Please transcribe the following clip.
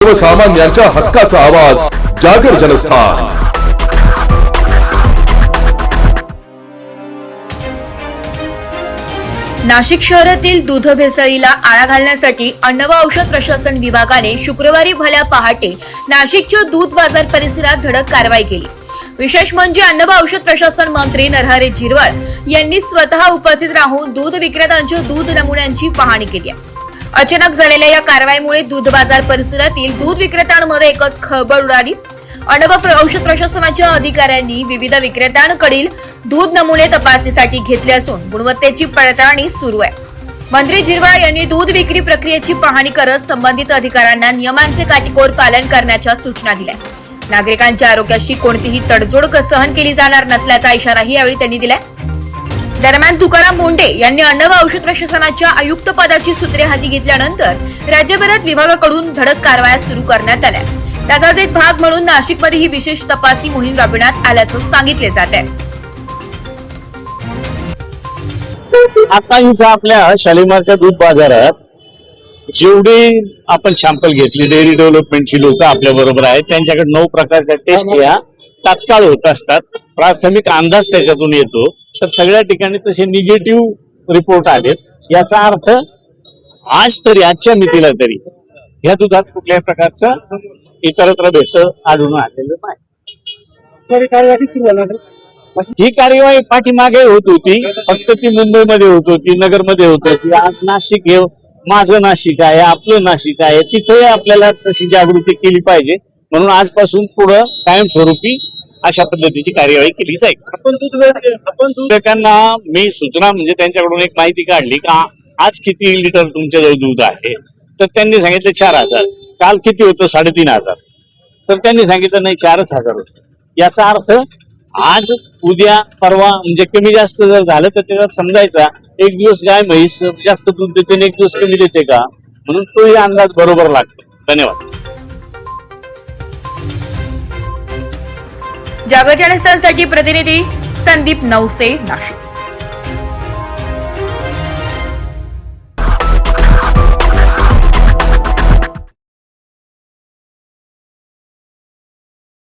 सर्वसामान्यांच्या हक्काचा आवाज जागर जनस्थान। नाशिक शहरातील दूध भेसळीला आळा घालण्यासाठी अन्न व औषध प्रशासन विभागाने शुक्रवारी भल्या पहाटे नाशिकच्या दूध बाजार परिसरात धडक कारवाई केली। विशेष म्हणजे अन्न व औषध प्रशासन मंत्री नरहरी झिरवाळ यांनी स्वतः उपस्थित राहून दूध विक्रेत्यांच्या दूध नमुन्यांची पाहणी केली आहे। अचानक झालेल्या या कारवाईमुळे दूध बाजार परिसरातील दूध विक्रेत्यांमध्ये एकच खळबळ उडाली। अन्न व औषध प्रशासनाच्या अधिकाऱ्यांनी विविध विक्रेत्यांकडील दूध नमुने तपासणीसाठी घेतले असून गुणवत्तेची पडताळणी सुरू आहे। मंत्री झिरवाळ यांनी दूध विक्री प्रक्रियेची पाहणी करत संबंधित अधिकाऱ्यांना नियमांचे काटेकोर पालन करण्याच्या सूचना दिल्या। नागरिकांच्या आरोग्याशी कोणतीही तडजोड सहन केली जाणार नसल्याचा इशाराही यावेळी त्यांनी दिलाय। दरम्यान तुकाराम मुंडे यांनी अन्न व औषध प्रशासनाच्या आयुक्त पदाची सूत्रे हाती घेतल्यानंतर राज्यभरात विभागाकडून धडक कारवाया सुरू करण्यात आल्या। त्याचाच एक भाग म्हणून नाशिकमध्ये ही विशेष तपासणी मोहीम राबविण्यात आल्याचं सांगितले जात आहे। आता इथं आपल्या शालिमारच्या दूध बाजारात जेवढी आपण सॅम्पल घेतली, डेअरी डेव्हलपमेंटची लोक आपल्या बरोबर आहेत, त्यांच्याकडे 9 प्रकारच्या टेस्ट या तात्काळ होत असतात। प्राथमिक अंदाज त्याच्यातून येतो, तर सगळ्या ठिकाणी तसे निगेटिव्ह रिपोर्ट आलेत। याचा अर्थ आज तरी, आजच्या मितीला तरी या दुधात कुठल्याही प्रकारचं इतरत्र भेसळ आढळून आलेलं नाही। ही कार्यवाही पाठीमागे होत होती, फक्त ती मुंबईमध्ये होत होती, नगरमध्ये होत होती। आज नाशिक हे माझं नाशिक आहे, आपलं नाशिक आहे, तिथे आपल्याला तशी जागृती केली पाहिजे। म्हणून आजपासून पुढे कायमस्वरूपी अशा पद्धतीची कार्यवाही केली जाईल। आपण दूधकांना मी सूचना म्हणजे त्यांच्याकडून एक माहिती काढली का आज किती लिटर तुमच्याजवळ दूध आहे, तर त्यांनी सांगितलं 4000। काल किती होतं? 3500। तर त्यांनी सांगितलं नाही 4000 होतं। याचा अर्थ आज उद्या परवा म्हणजे कमी जास्त जर झालं तर त्याच्यात समजायचा एक दिवस गाय म्हैस जास्त दूध देते आणि एक दिवस कमी देते का, म्हणून तोही अंदाज बरोबर लागतो। धन्यवाद। जागर जनस्थानसाठी प्रतिनिधी संदीप नवसे, नाशिक।